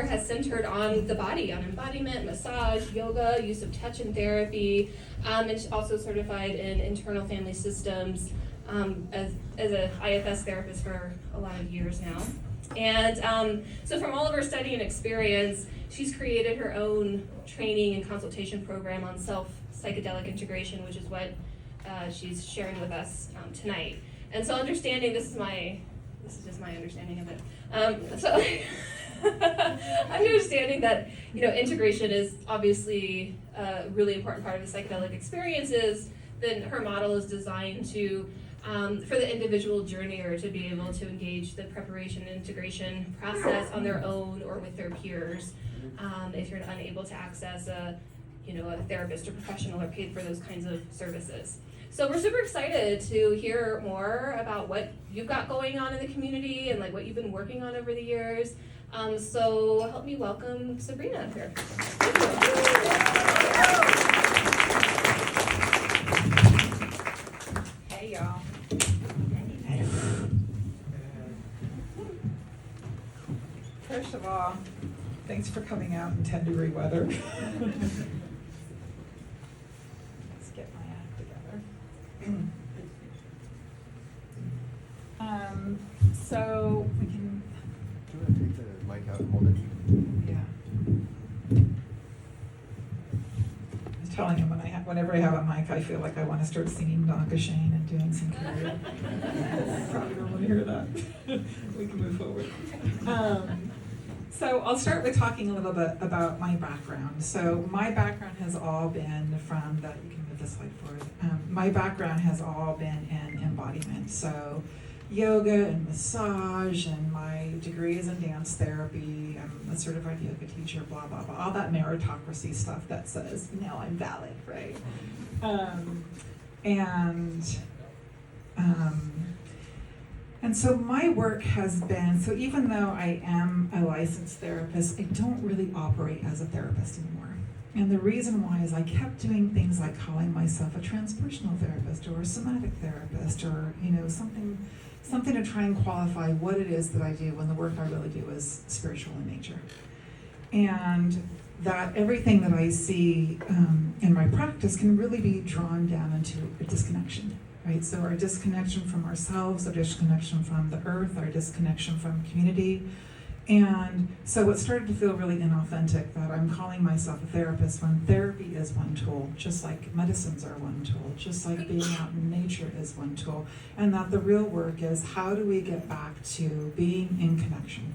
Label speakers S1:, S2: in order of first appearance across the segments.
S1: has centered on the body, on embodiment, massage, yoga, use of touch in therapy, and she's also certified in internal family systems as an IFS therapist for a lot of years now. And so from all of her study and experience, she's created her own training and consultation program on psychedelic integration, which is what she's sharing with us tonight. And so understanding, this is just my understanding of it. So understanding that, integration is obviously a really important part of the psychedelic experiences, then her model is designed to for the individual journeyer to be able to engage the preparation and integration process on their own or with their peers, if you're unable to access a therapist or professional or paid for those kinds of services. So we're super excited to hear more about what you've got going on in the community and what you've been working on over the years. So help me welcome Sabrina here.
S2: Hey y'all. First of all, thanks for coming out in 10-degree weather. Let's get my act together. So we can.
S3: Do you want to take the mic out and hold it?
S2: Yeah. I was telling him whenever I have a mic, I feel like I want to start singing Donka Shane and doing some karaoke. Probably don't want to hear that. We can move forward. So I'll start with talking a little bit about my background. So my background has all been from that. You can move this slide forward. My background has all been in embodiment. So yoga and massage, and my degree is in dance therapy. I'm a certified yoga teacher, blah, blah, blah. All that meritocracy stuff that says, I'm valid, right? And so my work has been, so even though I am a licensed therapist, I don't really operate as a therapist anymore. And the reason why is I kept doing things like calling myself a transpersonal therapist or a somatic therapist or, something to try and qualify what it is that I do when the work I really do is spiritual in nature. And that everything that I see in my practice can really be drawn down into a disconnection. Right? So our disconnection from ourselves, our disconnection from the earth, our disconnection from community. And so it started to feel really inauthentic that I'm calling myself a therapist when therapy is one tool, just like medicines are one tool, just like being out in nature is one tool. And that the real work is how do we get back to being in connection?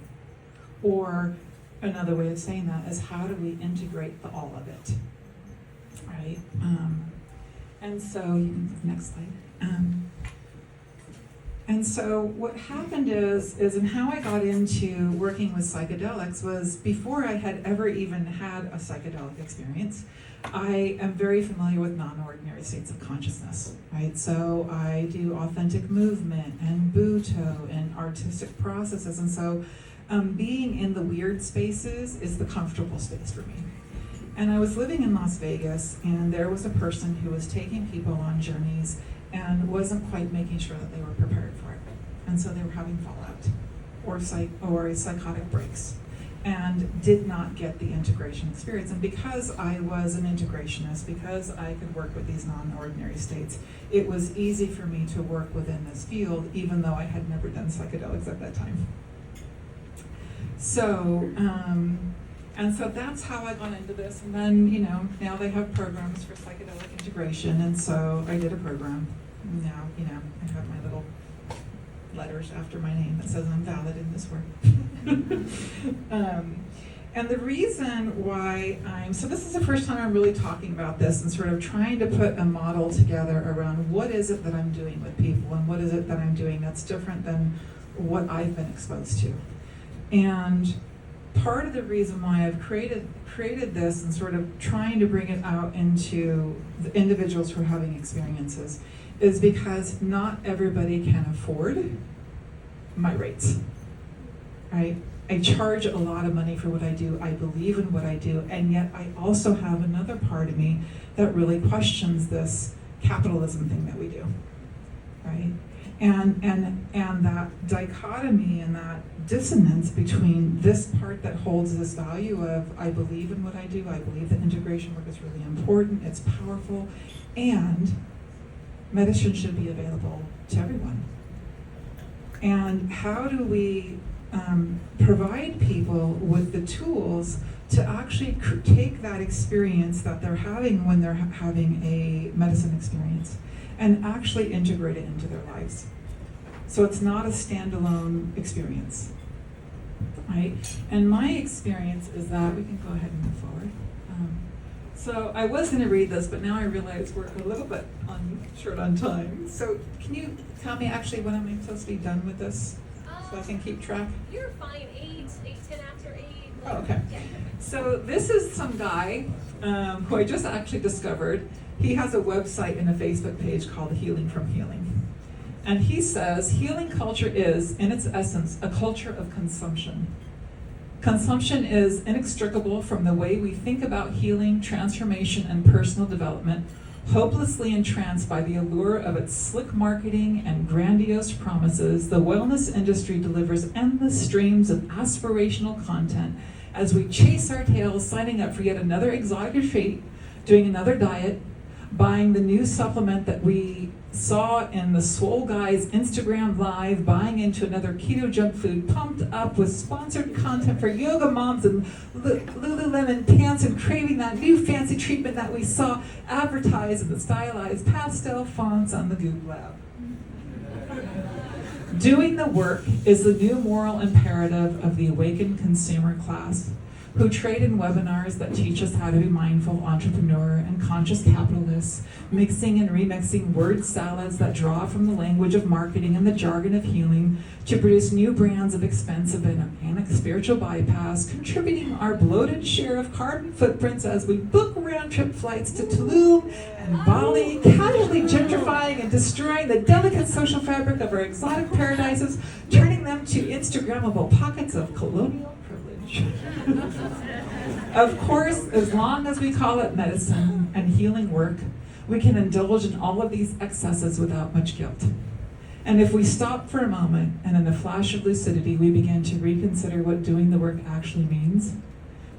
S2: Or another way of saying that is how do we integrate the all of it? Right? And so, you can move next slide. And so what happened is and how I got into working with psychedelics was before I had ever even had a psychedelic experience, I am very familiar with non-ordinary states of consciousness, right? So I do authentic movement and Buto and artistic processes. And so being in the weird spaces is the comfortable space for me. And I was living in Las Vegas, and there was a person who was taking people on journeys and wasn't quite making sure that they were prepared for it. And so they were having fallout or psychotic breaks and did not get the integration experience. And because I was an integrationist, because I could work with these non-ordinary states, it was easy for me to work within this field, even though I had never done psychedelics at that time. So, and so that's how I got into this. And then, now they have programs for psychedelic integration. And so I did a program. Now, I have my little letters after my name that says I'm valid in this work. And the reason why so this is the first time I'm really talking about this and sort of trying to put a model together around what is it that I'm doing with people and what is it that I'm doing that's different than what I've been exposed to. And part of the reason why I've created this and sort of trying to bring it out into the individuals who are having experiences is because not everybody can afford my rates, right? I charge a lot of money for what I do. I believe in what I do, and yet I also have another part of me that really questions this capitalism thing that we do, right? And that dichotomy and that dissonance between this part that holds this value of, I believe in what I do, I believe that integration work is really important, it's powerful, and medicine should be available to everyone. And how do we provide people with the tools to actually take that experience that they're having when they're having a medicine experience and actually integrate it into their lives? So it's not a standalone experience, right? And my experience is that, we can go ahead and move forward. So I was going to read this, but now I realize we're a little bit short on time. So can you tell me actually when am I supposed to be done with this, so I can keep track?
S1: You're fine. 10 after 8.
S2: Oh, okay.
S1: Yeah.
S2: So this is some guy who I just actually discovered. He has a website and a Facebook page called Healing from Healing. And he says, healing culture is, in its essence, a culture of consumption. Consumption is inextricable from the way we think about healing, transformation, and personal development, hopelessly entranced by the allure of its slick marketing and grandiose promises. The wellness industry delivers endless streams of aspirational content as we chase our tails, signing up for yet another exotic retreat, doing another diet, buying the new supplement that we saw in the Swole Guy's Instagram Live, buying into another keto junk food, pumped up with sponsored content for yoga moms and Lululemon pants, and craving that new fancy treatment that we saw advertised in the stylized pastel fonts on the Google app. Doing the work is the new moral imperative of the awakened consumer class, who trade in webinars that teach us how to be mindful entrepreneur and conscious capitalists, mixing and remixing word salads that draw from the language of marketing and the jargon of healing to produce new brands of expensive and organic spiritual bypass, contributing our bloated share of carbon footprints as we book round-trip flights to Tulum and Bali, casually gentrifying and destroying the delicate social fabric of our exotic paradises, turning them to Instagrammable pockets of colonial privilege. Of course, as long as we call it medicine and healing work, we can indulge in all of these excesses without much guilt. And if we stop for a moment and in a flash of lucidity we begin to reconsider what doing the work actually means,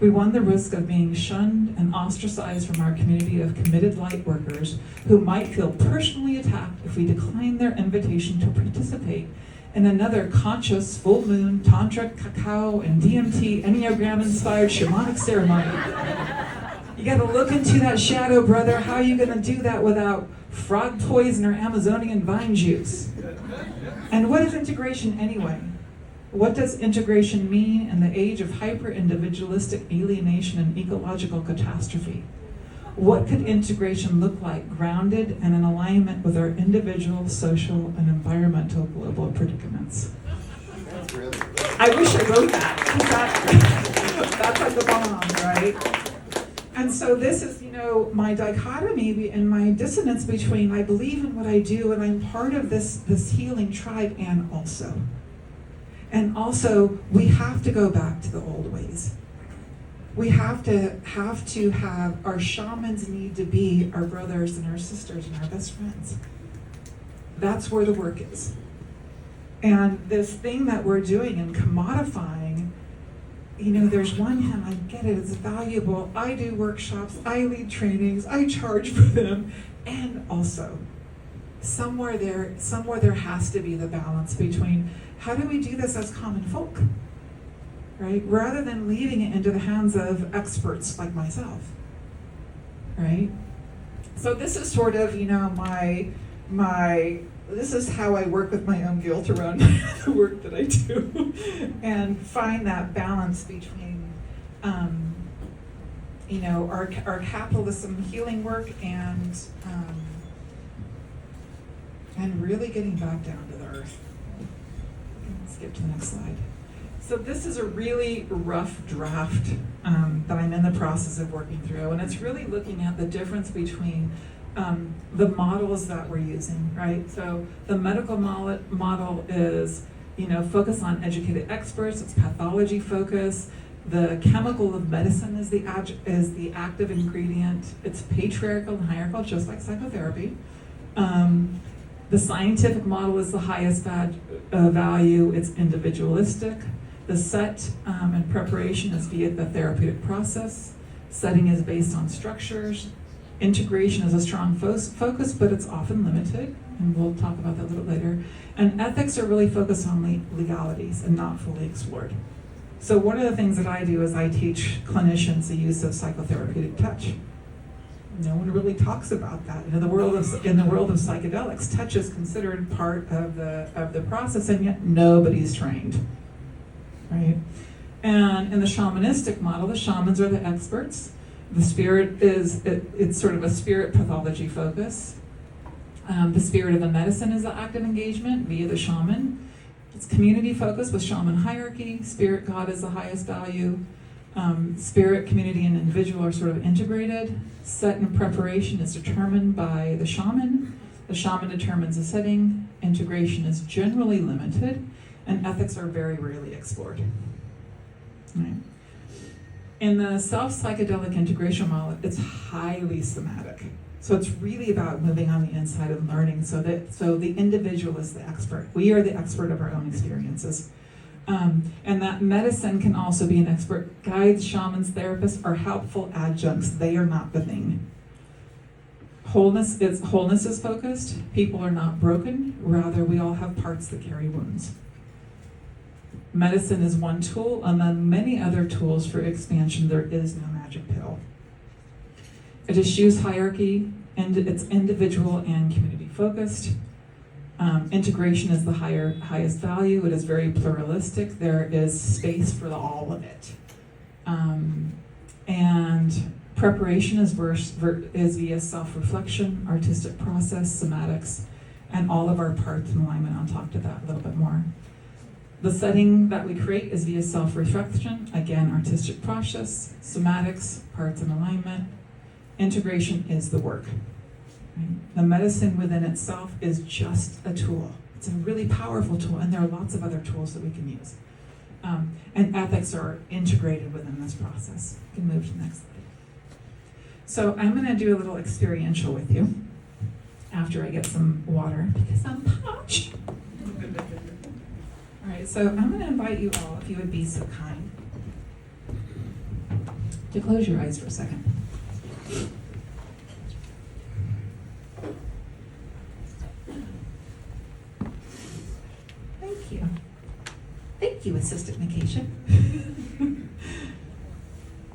S2: we run the risk of being shunned and ostracized from our community of committed light workers who might feel personally attacked if we decline their invitation to participate in another conscious, full moon, tantric, cacao, and DMT, Enneagram-inspired shamanic ceremony. You gotta look into that shadow, brother. How are you gonna do that without frog poison or Amazonian vine juice? And what is integration anyway? What does integration mean in the age of hyper-individualistic alienation and ecological catastrophe? What could integration look like, grounded and in alignment with our individual, social, and environmental global predicaments?
S3: That's really good.
S2: I wish I wrote that. That's like the bomb, right? And so this is, my dichotomy and my dissonance between I believe in what I do and I'm part of this healing tribe, and also we have to go back to the old ways. We have to have our shamans need to be our brothers and our sisters and our best friends. That's where the work is. And this thing that we're doing and commodifying, there's one hand, I get it, it's valuable. I do workshops, I lead trainings, I charge for them. And also, somewhere there has to be the balance between how do we do this as common folk? Right? Rather than leaving it into the hands of experts like myself, right? So this is sort of, this is how I work with my own guilt around the work that I do and find that balance between, our capitalism healing work and really getting back down to the earth. Skip to the next slide. So this is a really rough draft that I'm in the process of working through, and it's really looking at the difference between the models that we're using, right? So the medical model is, focus on educated experts, it's pathology focus. The chemical of medicine is the active ingredient. It's patriarchal and hierarchical, just like psychotherapy. The The scientific model is the highest value. It's individualistic. The set and preparation is via the therapeutic process. Setting is based on structures. Integration is a strong focus, but it's often limited, and we'll talk about that a little bit later. And ethics are really focused on legalities and not fully explored. So one of the things that I do is I teach clinicians the use of psychotherapeutic touch. No one really talks about that. In the world of psychedelics, touch is considered part of the process, and yet nobody's trained, right? And in the shamanistic model, the shamans are the experts. The spirit it's sort of a spirit pathology focus. The spirit of the medicine is the active engagement via the shaman. It's community focused with shaman hierarchy. Spirit God is the highest value. Spirit, community, and individual are sort of integrated. Set and preparation is determined by the shaman. The shaman determines the setting. Integration is generally limited, and ethics are very rarely explored. Right. In the self-psychedelic integration model, it's highly somatic. So it's really about moving on the inside and learning so the individual is the expert. We are the expert of our own experiences. And that medicine can also be an expert. Guides, shamans, therapists are helpful adjuncts. They are not the thing. Wholeness is focused. People are not broken. Rather, we all have parts that carry wounds. Medicine is one tool among many other tools for expansion. There is no magic pill. It eschews hierarchy, and it's individual and community focused. Integration is the highest value. It is very pluralistic. There is space for all of it. And preparation is via self-reflection, artistic process, somatics, and all of our parts in alignment. I'll talk to that a little bit more. The setting that we create is via self-reflection, again, artistic process, somatics, parts in alignment. Integration is the work. Right? The medicine within itself is just a tool. It's a really powerful tool, and there are lots of other tools that we can use. And ethics are integrated within this process. You can move to the next slide. So I'm going to do a little experiential with you after I get some water, because I'm parched. All right, so I'm going to invite you all, if you would be so kind, to close your eyes for a second. Thank you. Thank you, Assistant Nikisha.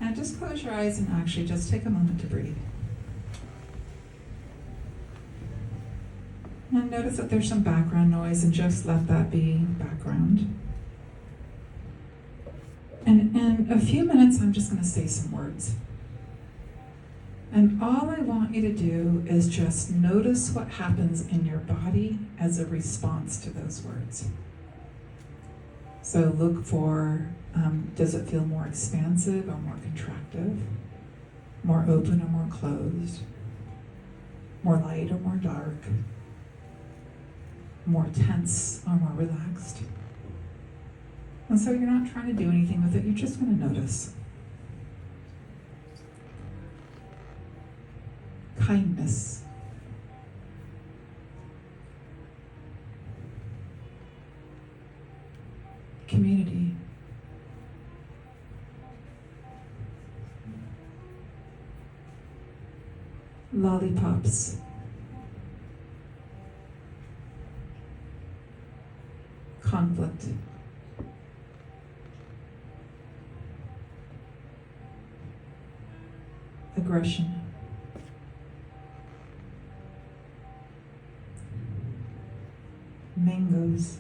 S2: And just close your eyes and actually just take a moment to breathe. And notice that there's some background noise, and just let that be background. And in a few minutes, I'm just going to say some words. And all I want you to do is just notice what happens in your body as a response to those words. So look for, does it feel more expansive or more contractive? More open or more closed? More light or more dark? More tense or more relaxed? And so you're not trying to do anything with it, you're just going to notice. Kindness. Community. Lollipops. Conflict. Aggression. Mangoes.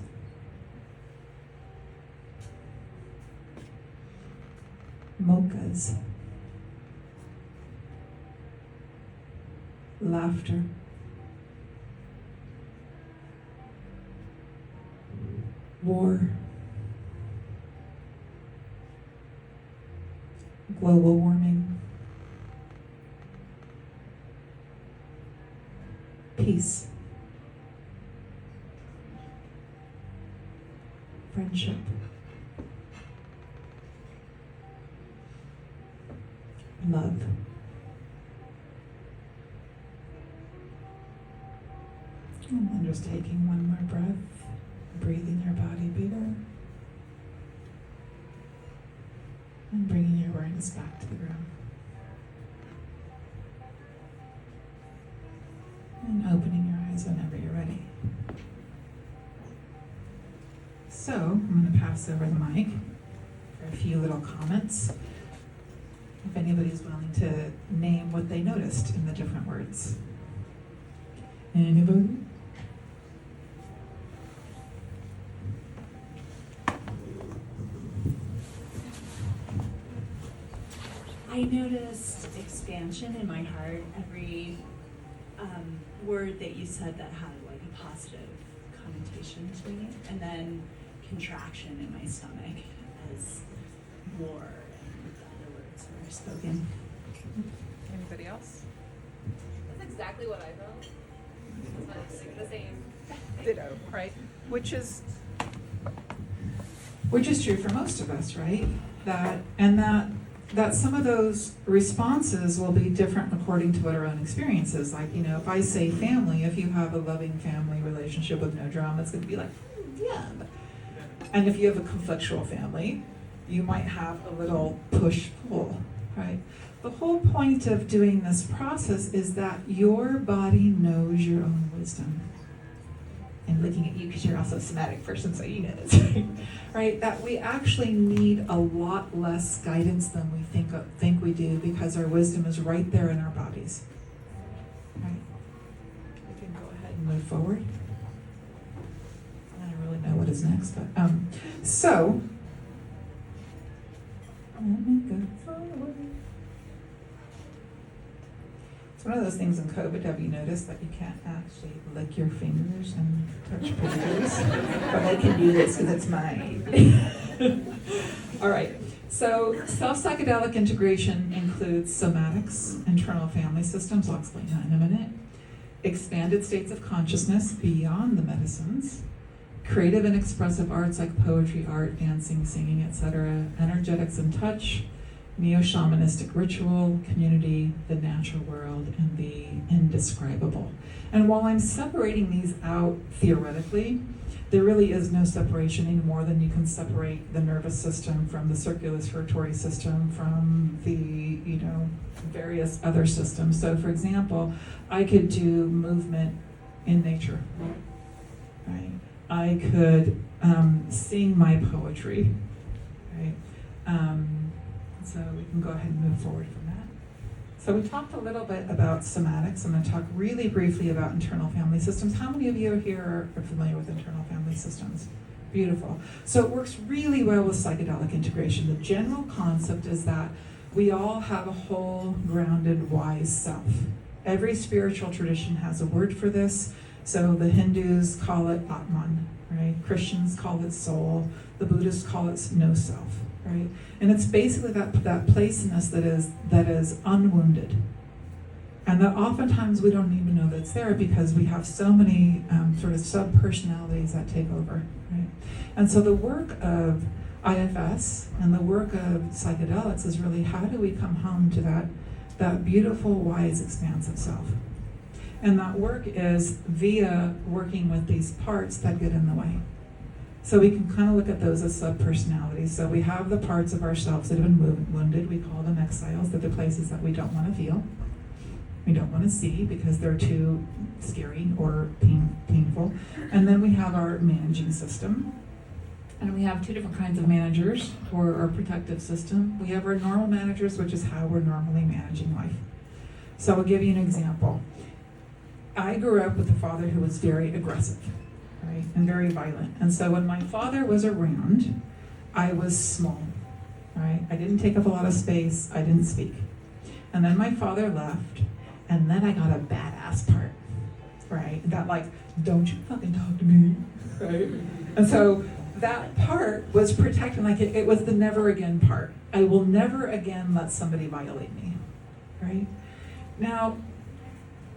S2: Mochas. Laughter. War. Global warming. Peace. Friendship. Love. And then just taking one more breath, breathing your body bigger, and bringing your awareness back to the room. And opening your eyes whenever you're ready. So, I'm going to pass over the mic for a few little comments. If anybody's willing to name what they noticed in the different words. Anybody?
S4: I noticed expansion in my heart. Every word that you said that had like a positive connotation to me, and then contraction in my stomach as war and the other words were spoken.
S5: Anybody else?
S1: That's exactly what I felt. It's the same.
S5: Ditto, right? Which is
S2: True for most of us, right? That some of those responses will be different according to what our own experience is. Like, if I say family, if you have a loving family relationship with no drama, it's going to be like, yeah. And if you have a conflictual family, you might have a little push-pull, right? The whole point of doing this process is that your body knows your own wisdom. And looking at you because you're also a somatic person, so you know this, right? That we actually need a lot less guidance than we think we do, because our wisdom is right there in our bodies. Right? We can go ahead and move forward. I don't really know what is next, but so let me go forward. It's one of those things in COVID, have you noticed that you can't actually lick your fingers and touch pages? But I can do this because it's mine. All right, so self-psychedelic integration includes somatics, internal family systems, I'll explain that in a minute, expanded states of consciousness beyond the medicines, creative and expressive arts like poetry, art, dancing, singing, etc., energetics and touch, Neoshamanistic ritual, community, the natural world, and the indescribable. And while I'm separating these out theoretically, there really is no separation any more than you can separate the nervous system from the circulatory system from the, various other systems. So for example, I could do movement in nature, right? I could sing my poetry, right? So we can go ahead and move forward from that. So we talked a little bit about somatics. I'm going to talk really briefly about internal family systems. How many of you here are familiar with internal family systems? Beautiful. So it works really well with psychedelic integration. The general concept is that we all have a whole, grounded, wise self. Every spiritual tradition has a word for this. So the Hindus call it Atman, right? Christians call it soul. The Buddhists call it no self. Right? And it's basically that place in us that is unwounded. And that oftentimes we don't even know that it's there because we have so many sort of sub-personalities that take over. Right? And so the work of IFS and the work of psychedelics is really, how do we come home to that beautiful, wise, expansive self? And that work is via working with these parts that get in the way. So we can kind of look at those as sub-personalities. So we have the parts of ourselves that have been wounded. We call them exiles. They're the places that we don't want to feel. We don't want to see because they're too scary or painful. And then we have our managing system. And we have two different kinds of managers for our protective system. We have our normal managers, which is how we're normally managing life. So I'll give you an example. I grew up with a father who was very aggressive. Right, and very violent. And so when my father was around, I was small, right? I didn't take up a lot of space, I didn't speak. And then my father left, and then I got a badass part, right? That don't you fucking talk to me, right? And so that part was protecting, it was the never again part. I will never again let somebody violate me, right? Now,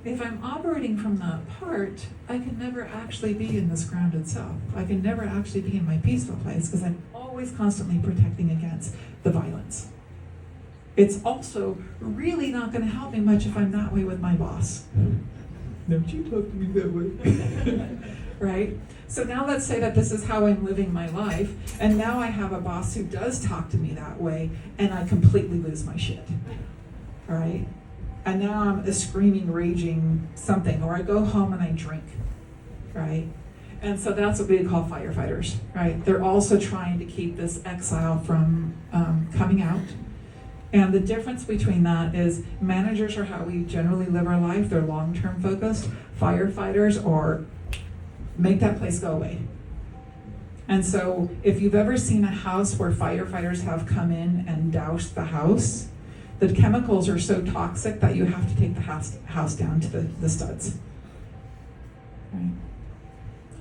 S2: if I'm operating from that part, I can never actually be in this grounded self. I can never actually be in my peaceful place because I'm always constantly protecting against the violence. It's also really not going to help me much if I'm that way with my boss. Don't you talk to me that way. Right? So now let's say that this is how I'm living my life, and now I have a boss who does talk to me that way, and I completely lose my shit. Right? And now I'm a screaming, raging something, or I go home and I drink. Right? And so that's what we call firefighters, right? They're also trying to keep this exile from coming out. And the difference between that is managers are how we generally live our life. They're long-term focused. Firefighters are make that place go away. And so if you've ever seen a house where firefighters have come in and doused the house, the chemicals are so toxic that you have to take the house down to the studs. Right?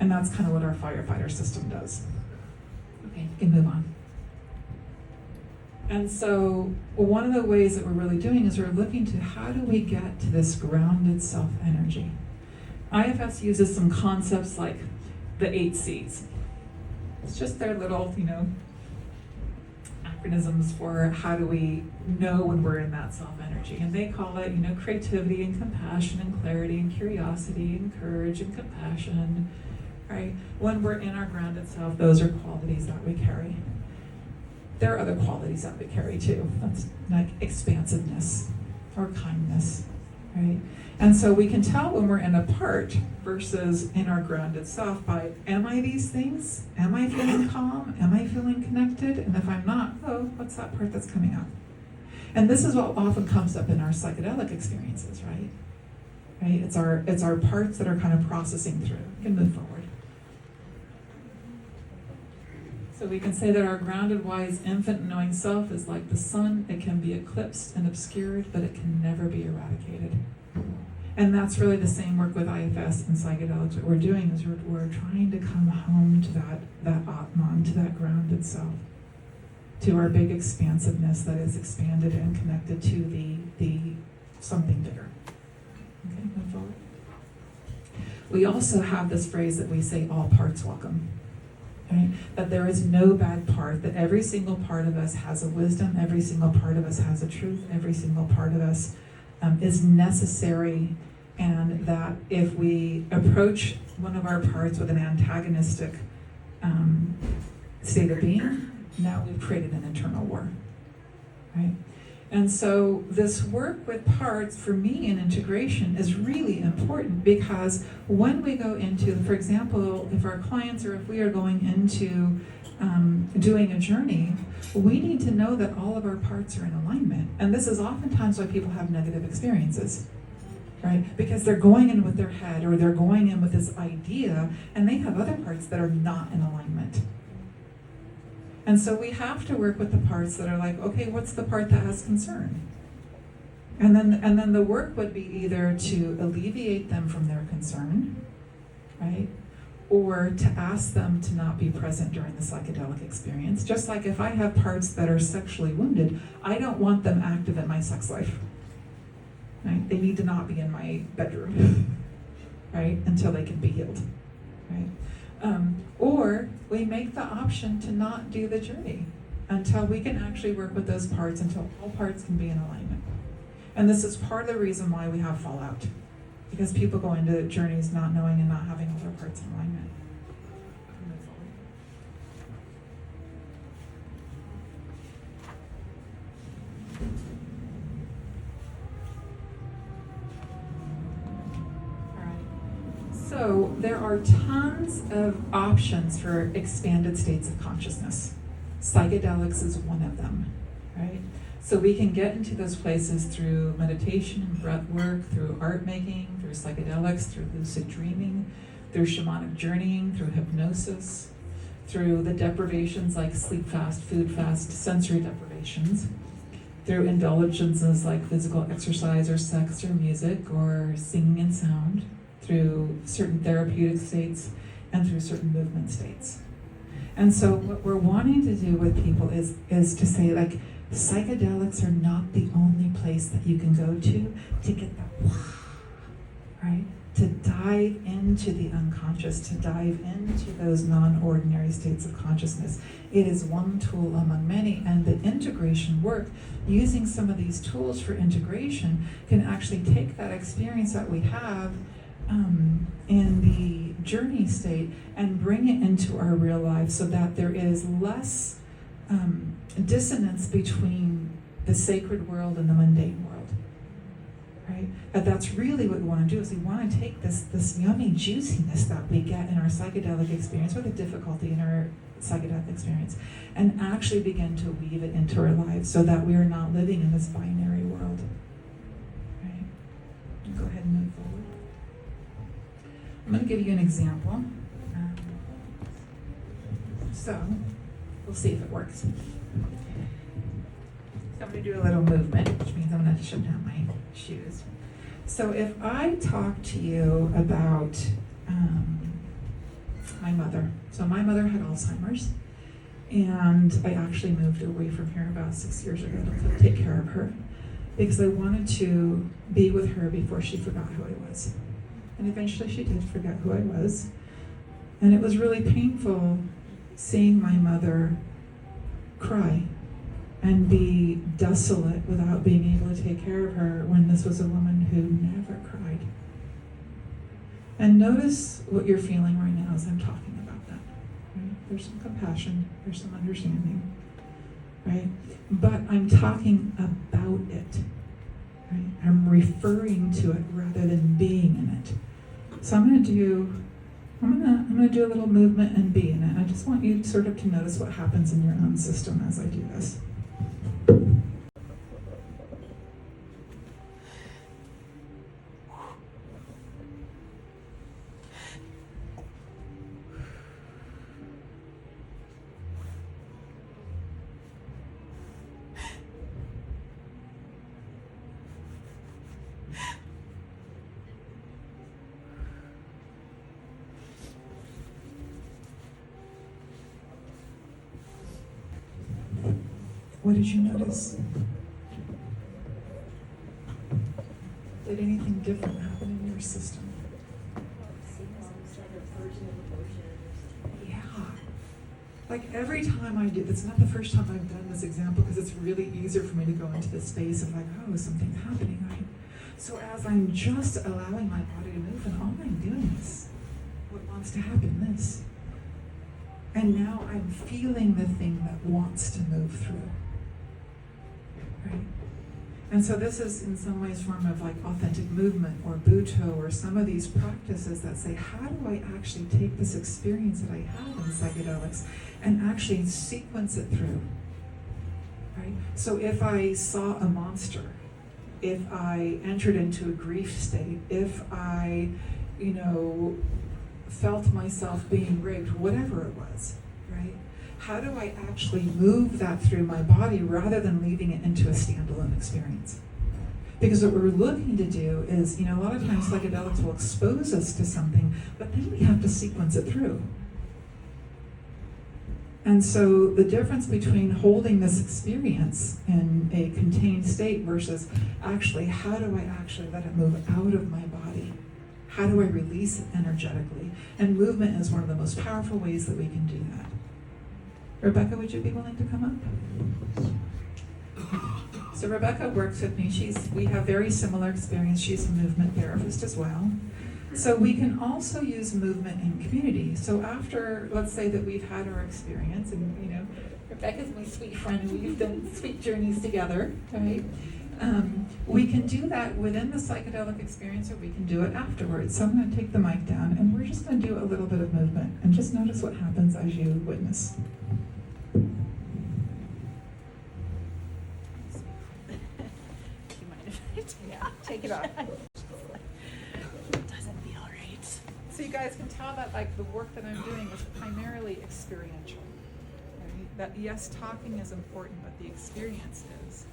S2: And that's kind of what our firefighter system does. Okay, you can move on. And so one of the ways that we're really doing is we're looking to how do we get to this grounded self-energy. IFS uses some concepts like the 8 C's. It's just their little, acronyms for how do we know when we're in that self-energy. And they call it, creativity and compassion and clarity and curiosity and courage and compassion. Right? When we're in our grounded self, those are qualities that we carry. There are other qualities that we carry too. That's like expansiveness or kindness, right? And so we can tell when we're in a part versus in our grounded self by, am I these things? Am I feeling calm? Am I feeling connected? And if I'm not, what's that part that's coming up? And this is what often comes up in our psychedelic experiences, right? Right? It's our parts that are kind of processing through. We can move forward. So we can say that our grounded, wise, infinite knowing self is like the sun. It can be eclipsed and obscured, but it can never be eradicated. And that's really the same work with IFS and psychedelics. What we're doing is we're trying to come home to that Atman, to that grounded self, to our big expansiveness that is expanded and connected to the something bigger. Okay, move forward. We also have this phrase that we say, all parts welcome. Right? That there is no bad part, that every single part of us has a wisdom, every single part of us has a truth, every single part of us is necessary, and that if we approach one of our parts with an antagonistic state of being, now we've created an internal war. Right? And so this work with parts, for me in integration, is really important because when we go into, for example, if our clients or if we are going into doing a journey, we need to know that all of our parts are in alignment. And this is oftentimes why people have negative experiences, right? Because they're going in with their head or they're going in with this idea and they have other parts that are not in alignment. And so we have to work with the parts that are like, okay, what's the part that has concern? And then the work would be either to alleviate them from their concern, right? Or to ask them to not be present during the psychedelic experience. Just like if I have parts that are sexually wounded, I don't want them active in my sex life, right? They need to not be in my bedroom, right? Until they can be healed, right? Or we make the option to not do the journey until we can actually work with those parts, until all parts can be in alignment. And this is part of the reason why we have fallout, because people go into journeys not knowing and not having all their parts in alignment. So there are tons of options for expanded states of consciousness. Psychedelics is one of them, right? So we can get into those places through meditation and breath work, through art making, through psychedelics, through lucid dreaming, through shamanic journeying, through hypnosis, through the deprivations like sleep fast, food fast, sensory deprivations, through indulgences like physical exercise or sex or music or singing and sound, through certain therapeutic states, and through certain movement states. And so what we're wanting to do with people is to say, like, psychedelics are not the only place that you can go to get the right? To dive into the unconscious, to dive into those non-ordinary states of consciousness. It is one tool among many, and the integration work, using some of these tools for integration, can actually take that experience that we have in the journey state and bring it into our real life so that there is less dissonance between the sacred world and the mundane world. Right? And that's really what we want to do, is we want to take this yummy juiciness that we get in our psychedelic experience, or the difficulty in our psychedelic experience, and actually begin to weave it into our lives so that we are not living in this binary world. Right? Go ahead and move forward. I'm going to give you an example. So, we'll see if it works. So I'm going to do a little movement, which means I'm going to have to shut down my shoes. So if I talk to you about my mother. So my mother had Alzheimer's, and I actually moved away from here about 6 years ago to take care of her, because I wanted to be with her before she forgot who I was. And eventually she did forget who I was. And it was really painful seeing my mother cry and be desolate without being able to take care of her, when this was a woman who never cried. And notice what you're feeling right now as I'm talking about that. Right? There's some compassion, there's some understanding, right? But I'm talking about it, right? I'm referring to it rather than being in it. So I'm gonna do a little movement and be in it. I just want you sort of to notice what happens in your own system as I do this. What did you notice? Did anything different happen in your system? Yeah. Like every time I do, it's not the first time I've done this example, because it's really easier for me to go into this space of like, oh, something's happening, right? So as I'm just allowing my body to move, and all I'm doing is what wants to happen, this. And now I'm feeling the thing that wants to move through. Right? And so this is in some ways form of like authentic movement or Buto or some of these practices that say, how do I actually take this experience that I have in psychedelics and actually sequence it through? Right? So if I saw a monster, if I entered into a grief state, if I, felt myself being raped, whatever it was, right? How do I actually move that through my body rather than leaving it into a standalone experience? Because what we're looking to do is, a lot of times psychedelics will expose us to something, but then we have to sequence it through. And so the difference between holding this experience in a contained state versus actually, how do I actually let it move out of my body? How do I release it energetically? And movement is one of the most powerful ways that we can do that. Rebecca, would you be willing to come up? So Rebecca works with me. We have very similar experience. She's a movement therapist as well. So we can also use movement in community. So after, let's say that we've had our experience, and Rebecca's my sweet friend, and we've done sweet journeys together, right? We can do that within the psychedelic experience, or we can do it afterwards. So I'm going to take the mic down, and we're just going to do a little bit of movement, and just notice what happens as you witness.
S4: Do you mind if I
S5: Take it off.
S4: It doesn't feel right.
S5: So you guys can tell that like the work that I'm doing is primarily experiential. Right? That yes, talking is important, but the experience is.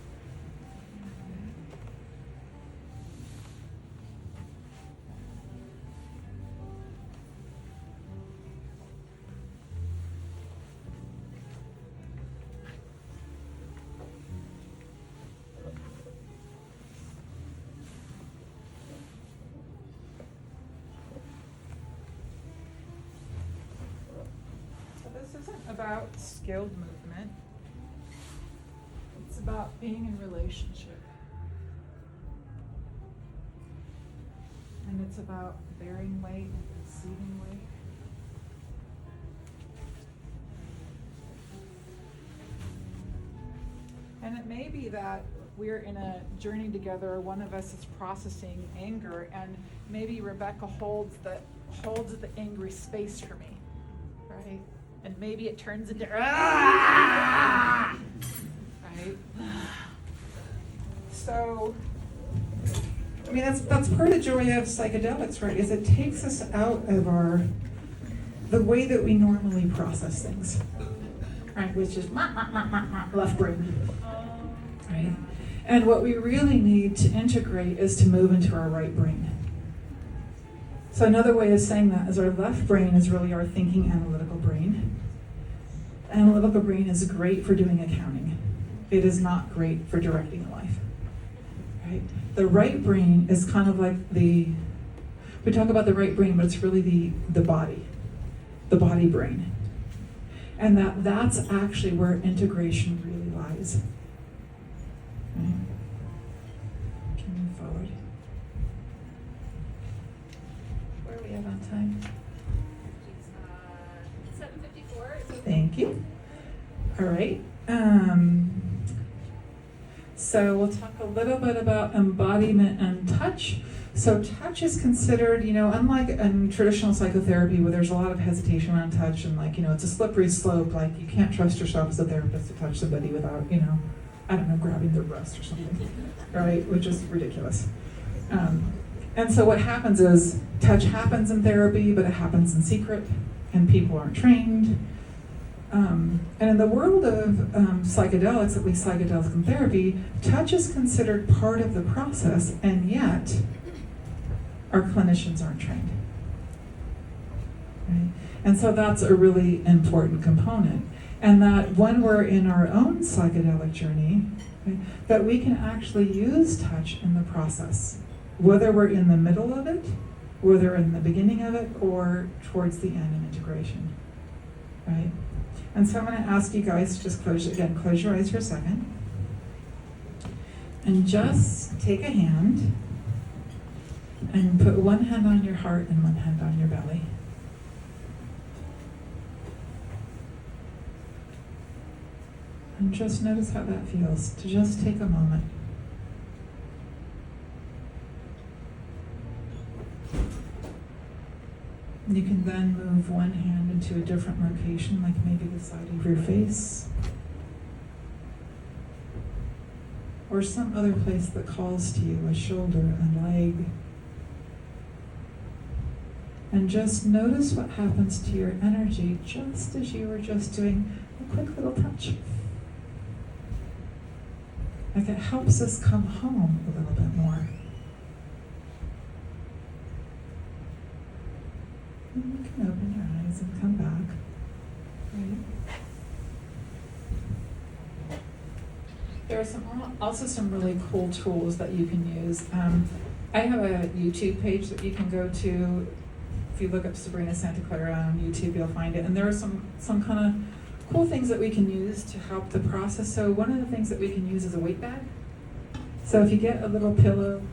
S5: About skilled movement. It's about being in relationship. And it's about bearing weight and receiving weight. And it may be that we're in a journey together, one of us is processing anger, and maybe Rebecca holds the angry space for me, right? And maybe it turns into right? So,
S2: I mean, that's part of the joy of psychedelics, right? Is it takes us out of the way that we normally process things, right? Which is left brain, right? And what we really need to integrate is to move into our right brain. So another way of saying that is our left brain is really our thinking analytical brain. Analytical brain is great for doing accounting. It is not great for directing life. Right? The right brain is kind of like we talk about the right brain, but it's really the body brain. And that's actually where integration really lies. Right? Can we move forward? Where are we at on time?
S1: 7:54.
S2: Thank you. All right. So we'll talk a little bit about embodiment and touch. So touch is considered, unlike in traditional psychotherapy where there's a lot of hesitation around touch and it's a slippery slope, like you can't trust yourself as a therapist to touch somebody without, grabbing their breast or something, right? Which is ridiculous. And so what happens is touch happens in therapy, but it happens in secret and people aren't trained. And in the world of psychedelics, at least psychedelics in therapy, touch is considered part of the process, and yet our clinicians aren't trained. Right? And so that's a really important component. And that when we're in our own psychedelic journey, right, that we can actually use touch in the process, whether we're in the middle of it, whether in the beginning of it, or towards the end in integration. Right? And so I'm going to ask you guys to just close your eyes for a second. And just take a hand and put one hand on your heart and one hand on your belly. And just notice how that feels, to just take a moment. You can then move one hand into a different location, like maybe the side of your face, or some other place that calls to you, a shoulder, a leg. And just notice what happens to your energy just as you were just doing a quick little touch. Like it helps us come home a little bit more. And you can open your eyes and come back. Right? There are also some really cool tools that you can use. I have a YouTube page that you can go to. If you look up Sabrina Santa Clara on YouTube, you'll find it. And there are some kind of cool things that we can use to help the process. So one of the things that we can use is a weight bag. So if you get a little pillow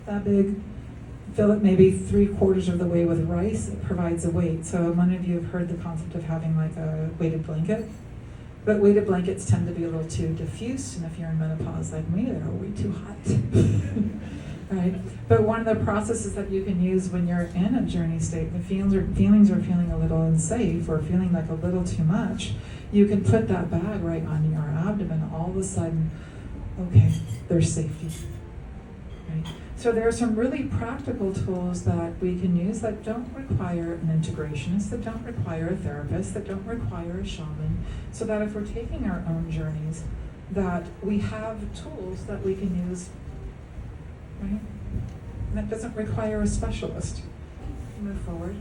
S2: that big, fill it maybe 3/4 of the way with rice, it provides a weight. So many of you have heard the concept of having like a weighted blanket. But weighted blankets tend to be a little too diffuse, and if you're in menopause like me, they're way too hot. Right? But one of the processes that you can use when you're in a journey state, the feelings are feeling a little unsafe or feeling like a little too much, you can put that bag right on your abdomen. All of a sudden, okay, there's safety. Right? So there are some really practical tools that we can use that don't require an integrationist, that don't require a therapist, that don't require a shaman, so that if we're taking our own journeys, that we have tools that we can use. Right? And that doesn't require a specialist. Move forward.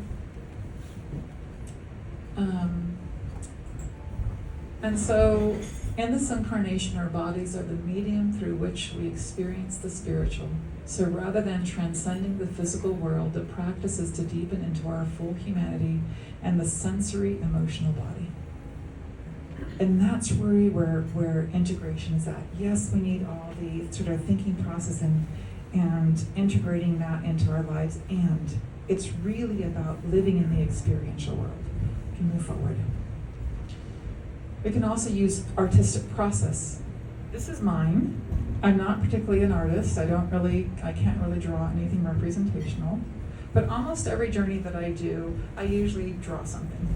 S2: And so, in this incarnation, our bodies are the medium through which we experience the spiritual. So rather than transcending the physical world, the practice is to deepen into our full humanity and the sensory emotional body. And that's really where integration is at. Yes, we need all the sort of thinking process and and integrating that into our lives. And it's really about living in the experiential world. We can move forward. We can also use artistic process. This is mine. I'm not particularly an artist. I can't really draw anything representational. But almost every journey that I do, I usually draw something.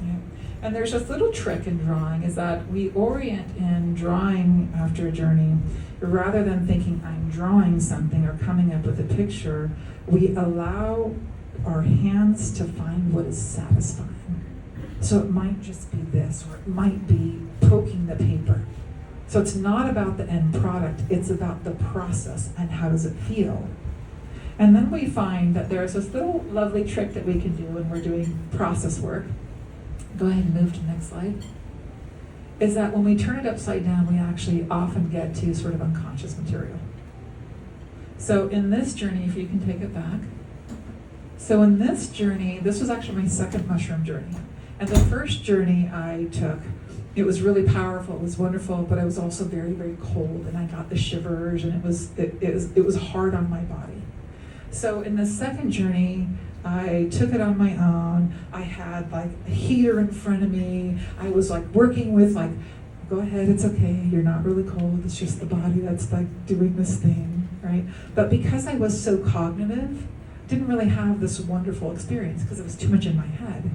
S2: Right? And there's this little trick in drawing, is that we orient in drawing after a journey, rather than thinking I'm drawing something or coming up with a picture, we allow our hands to find what is satisfying. So it might just be this, or it might be poking the paper. So it's not about the end product, it's about the process and how does it feel. And then we find that there's this little lovely trick that we can do when we're doing process work. Go ahead and move to the next slide. Is that when we turn it upside down, we actually often get to sort of unconscious material. So in this journey, if you can take it back. So in this journey, this was actually my second mushroom journey. And the first journey I took, it was really powerful, it was wonderful, but I was also very, very cold, and I got the shivers, and it was hard on my body. So in the second journey, I took it on my own. I had like a heater in front of me. I was like working with like, go ahead, it's okay, you're not really cold, it's just the body that's like doing this thing, right? But because I was so cognitive, didn't really have this wonderful experience because it was too much in my head.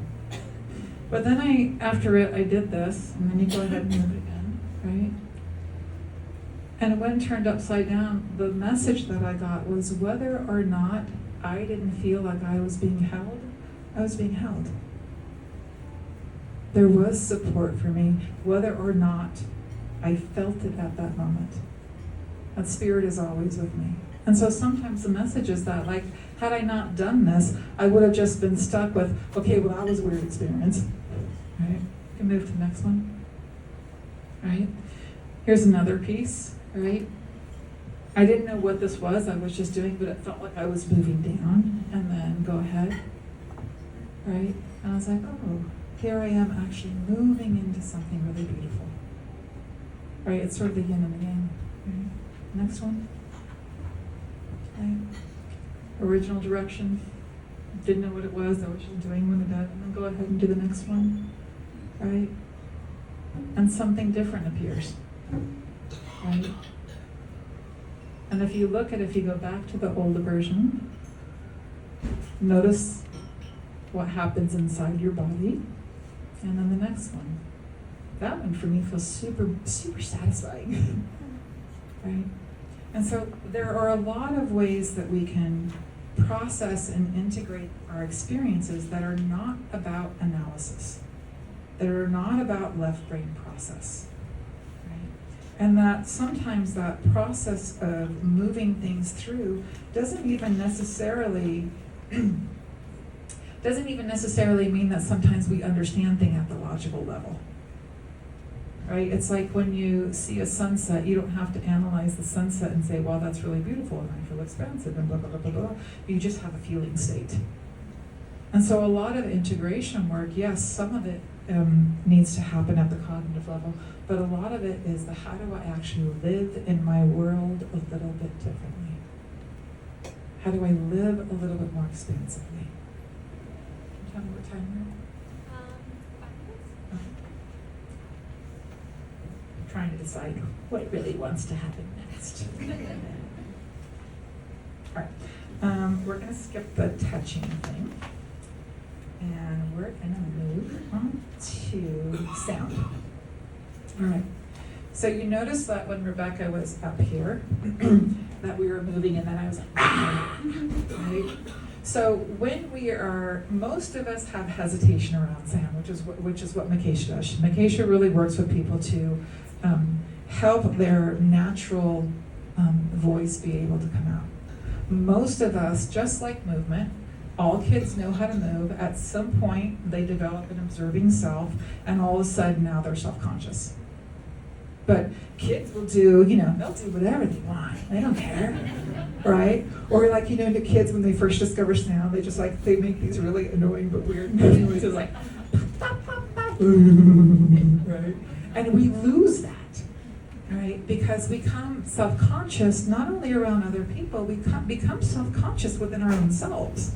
S2: But then after it, I did this, and then you go ahead and move it again, right? And when turned upside down, the message that I got was whether or not I didn't feel like I was being held, I was being held. There was support for me, whether or not I felt it at that moment. That spirit is always with me. And so sometimes the message is that, like, had I not done this, I would have just been stuck with, okay, well, that was a weird experience. Right? You can move to the next one. Right? Here's another piece, right? I didn't know what this was, I was just doing, but it felt like I was moving down, and then go ahead. Right? And I was like, oh, here I am actually moving into something really beautiful. Right? It's sort of the yin and the yang. Right? Next one. Right? Original direction. Didn't know what it was, I was just doing when it did. And then go ahead and do the next one. Right? And something different appears. Right? And if you go back to the older version, notice what happens inside your body. And then the next one. That one for me feels super, super satisfying. Right? And so there are a lot of ways that we can process and integrate our experiences that are not about analysis, that are not about left brain process. Right? And that sometimes that process of moving things through doesn't even necessarily mean that sometimes we understand things at the logical level. Right? It's like when you see a sunset, you don't have to analyze the sunset and say, well, that's really beautiful and I feel expansive and blah, blah, blah, blah, blah. You just have a feeling state. And so a lot of integration work, yes, some of it needs to happen at the cognitive level, but a lot of it is the how do I actually live in my world a little bit differently? How do I live a little bit more expansively? Can you tell me what time we're at? Trying to decide what really wants to happen next. All right, we're going to skip the touching thing, and we're going to move on to sound. All right, so you notice that when Rebecca was up here, that we were moving, and then I was like, right? So when most of us have hesitation around sound, which is what Makesha does. Makesha really works with people to help their natural voice be able to come out. Most of us, just like movement, all kids know how to move. At some point, they develop an observing self, and all of a sudden now they're self-conscious. But kids will do, they'll do whatever they want. They don't care, right? Or like, the kids when they first discover sound, they make these really annoying but weird noises like, right? And we lose that, right? Because we become self-conscious not only around other people, we become self-conscious within our own selves.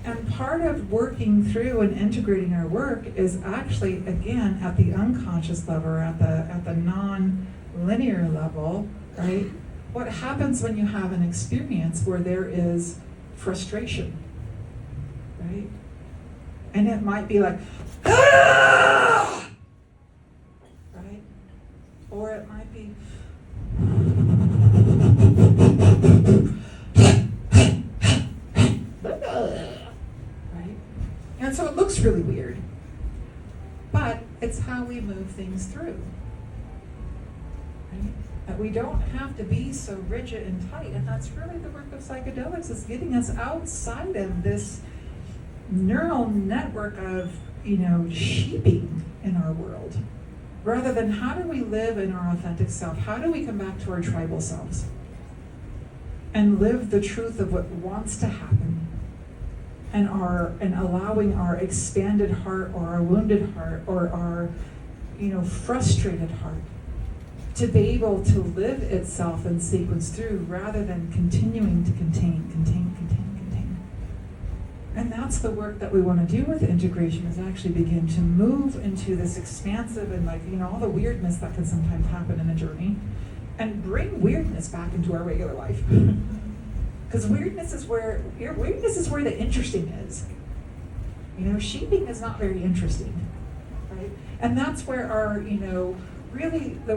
S2: And part of working through and integrating our work is actually, again, at the unconscious level, or at the non-linear level, right? What happens when you have an experience where there is frustration, right? And it might be like, ah! Right? Or it might be, right? And so it looks really weird, but it's how we move things through, right? That we don't have to be so rigid and tight, and that's really the work of psychedelics, is getting us outside of this neural network of, sheeping in our world, rather than how do we live in our authentic self? How do we come back to our tribal selves and live the truth of what wants to happen, and allowing our expanded heart or our wounded heart or our frustrated heart to be able to live itself and sequence through, rather than continuing to contain. And that's the work that we want to do with integration, is actually begin to move into this expansive and all the weirdness that can sometimes happen in a journey, and bring weirdness back into our regular life. Because weirdness is where the interesting is. Sheeping is not very interesting, right? And that's where our, really the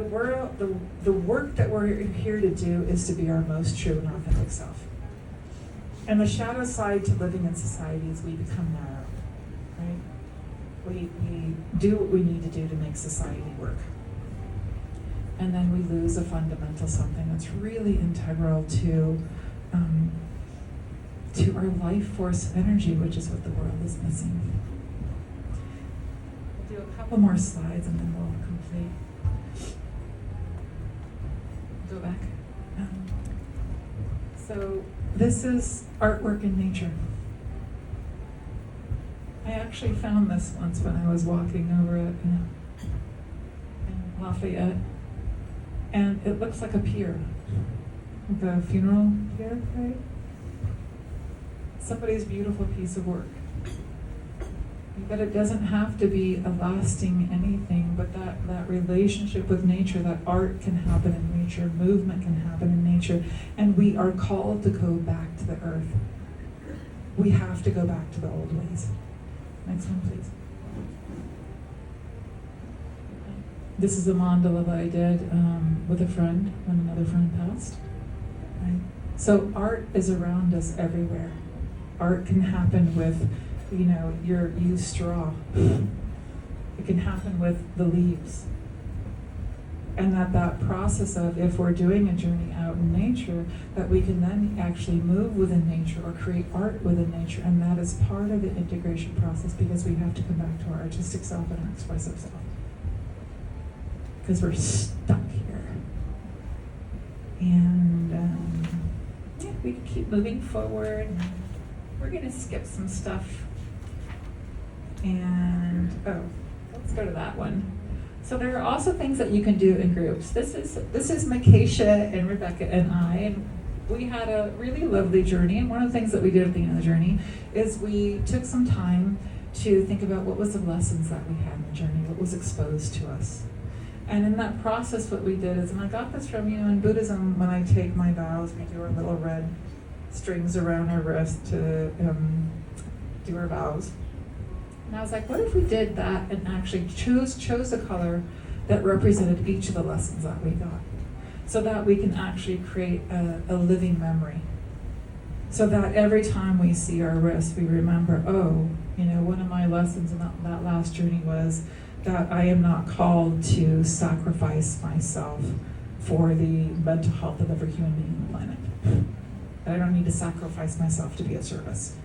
S2: work that we're here to do is to be our most true and authentic self. And the shadow side to living in society is we become narrow, right? We do what we need to do to make society work. And then we lose a fundamental something that's really integral to our life force energy, which is what the world is missing. We'll do a couple more slides and then we'll complete. Go back. So this is artwork in nature. I actually found this once when I was walking over it in Lafayette, and it looks like a pier, like a funeral pier, right? Somebody's beautiful piece of work. But it doesn't have to be a lasting anything, but that relationship with nature, that art can happen in nature, movement can happen in nature, and we are called to go back to the earth. We have to go back to the old ways. Next one, please. This is a mandala that I did with a friend when another friend passed. Right? So art is around us everywhere. Art can happen with your used straw. It can happen with the leaves. And that process of, if we're doing a journey out in nature, that we can then actually move within nature or create art within nature. And that is part of the integration process, because we have to come back to our artistic self and our expressive self. Because we're stuck here. And we can keep moving forward. We're going to skip some stuff. And, let's go to that one. So there are also things that you can do in groups. This is Makesha and Rebecca and I, and we had a really lovely journey. And one of the things that we did at the end of the journey is we took some time to think about what was the lessons that we had in the journey, what was exposed to us. And in that process, what we did is, and I got this from, in Buddhism, when I take my vows, we do our little red strings around our wrist to do our vows. And I was like, what if we did that and actually chose a color that represented each of the lessons that we got, so that we can actually create a living memory. So that every time we see our wrist, we remember, one of my lessons in that last journey was that I am not called to sacrifice myself for the mental health of every human being on the planet. That I don't need to sacrifice myself to be of service.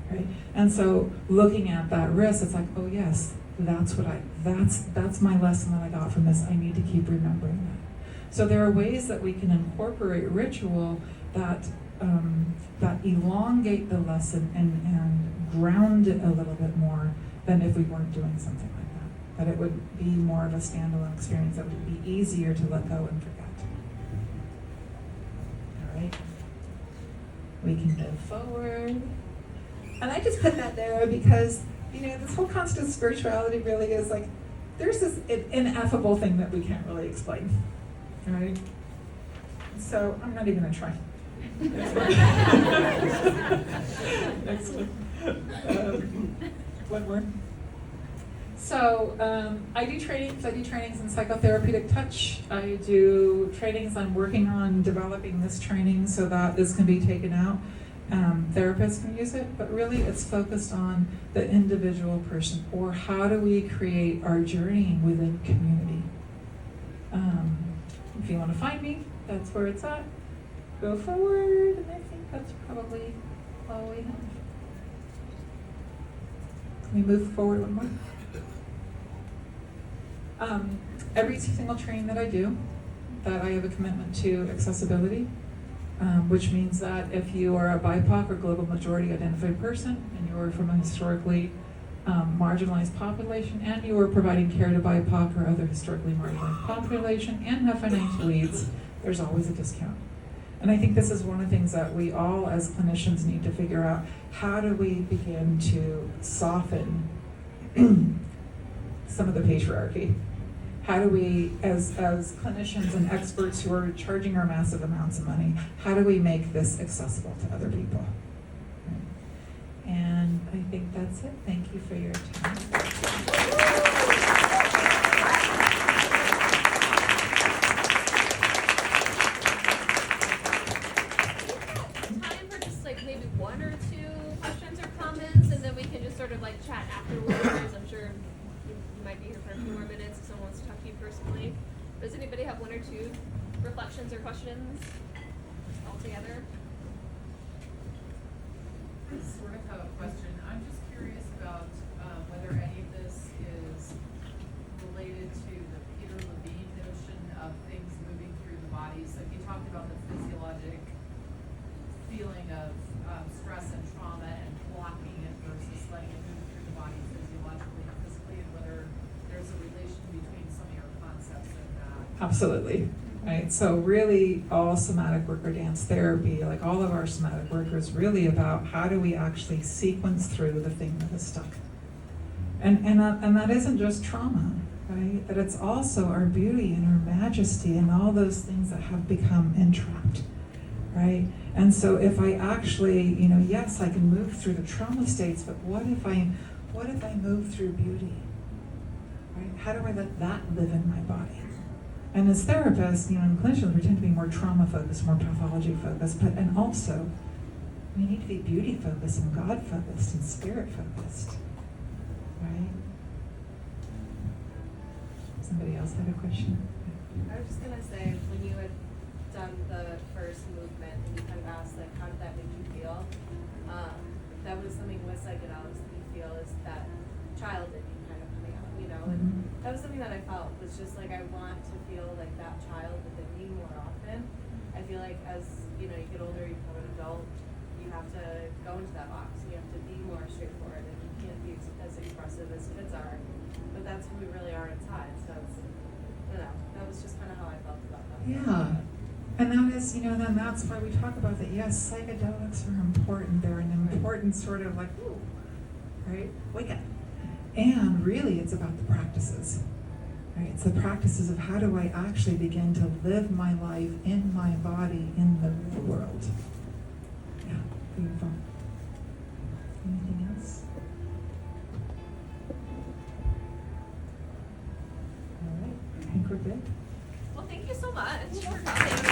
S2: Right? And so looking at that wrist, it's like, oh yes, that's my lesson that I got from this. I need to keep remembering that. So there are ways that we can incorporate ritual that elongate the lesson and ground it a little bit more than if we weren't doing something like that. that it would be more of a standalone experience, that would be easier to let go and forget. All right, we can move forward. And I just put that there because, this whole concept of spirituality really is like, there's this ineffable thing that we can't really explain, all right? So I'm not even gonna try. Next one. One more. So I do trainings in psychotherapeutic touch. I do trainings. I'm working on developing this training so that this can be taken out. Therapists can use it, but really it's focused on the individual person, or how do we create our journey within community. If you want to find me, that's where it's at. Go forward, and I think that's probably all we have. Can we move forward one more? Every single training that I do, that I have a commitment to accessibility, which means that if you are a BIPOC or global majority identified person, and you are from a historically marginalized population, and you are providing care to BIPOC or other historically marginalized population, and have financial needs, there's always a discount. And I think this is one of the things that we all as clinicians need to figure out. How do we begin to soften some of the patriarchy? How do we, as clinicians and experts who are charging our massive amounts of money, how do we make this accessible to other people? And I think that's it. Thank you for your time.
S1: Time for just like maybe one or two questions or comments, and then we can just sort of like chat afterwards. I'm sure you might be here for a few more minutes if someone wants to talk to you personally. Does anybody have one or two reflections or questions all together?
S6: I sort of have a question. I'm just curious about whether any of this is related to the Peter Levine notion of things moving through the body. So he talked about the physiologic feeling of stress and trauma and blocking it versus letting it move through the body physiologically and physically, and whether there's a relation between some of your concepts and that.
S2: Absolutely. Right, so really all somatic work or dance therapy, like all of our somatic work, is really about how do we actually sequence through the thing that is stuck. And that isn't just trauma, right? That it's also our beauty and our majesty and all those things that have become entrapped, right? And so if I actually, yes, I can move through the trauma states, but what if I move through beauty, right? How do I let that live in my body? And as therapists, and clinicians, we tend to be more trauma focused, more pathology focused, and also we need to be beauty focused and God focused and spirit focused, right? Somebody else had a question?
S7: I was just gonna say, when you had done the first movement and you kind of asked, like, how did that make you feel? That was something with psychedelics that you feel is that child in you kind of coming out, and that was something that I felt was just like, I want to feel like that child within me more often. I feel like as, you get older, you become an adult, you have to go into that box, and you have to be more straightforward, and you can't be as expressive as kids are, but that's who we really are inside, so it's, I don't know, that was just kind of how I felt about that.
S2: Yeah. And that is, then that's why we talk about that. Yes, psychedelics are important. They're an important sort of like, ooh, right? Wake up. And really, it's about the practices, right? It's the practices of how do I actually begin to live my life in my body, in the real world. Yeah, beautiful. Anything else? All right, I think we're good.
S1: Well, thank you so much for coming.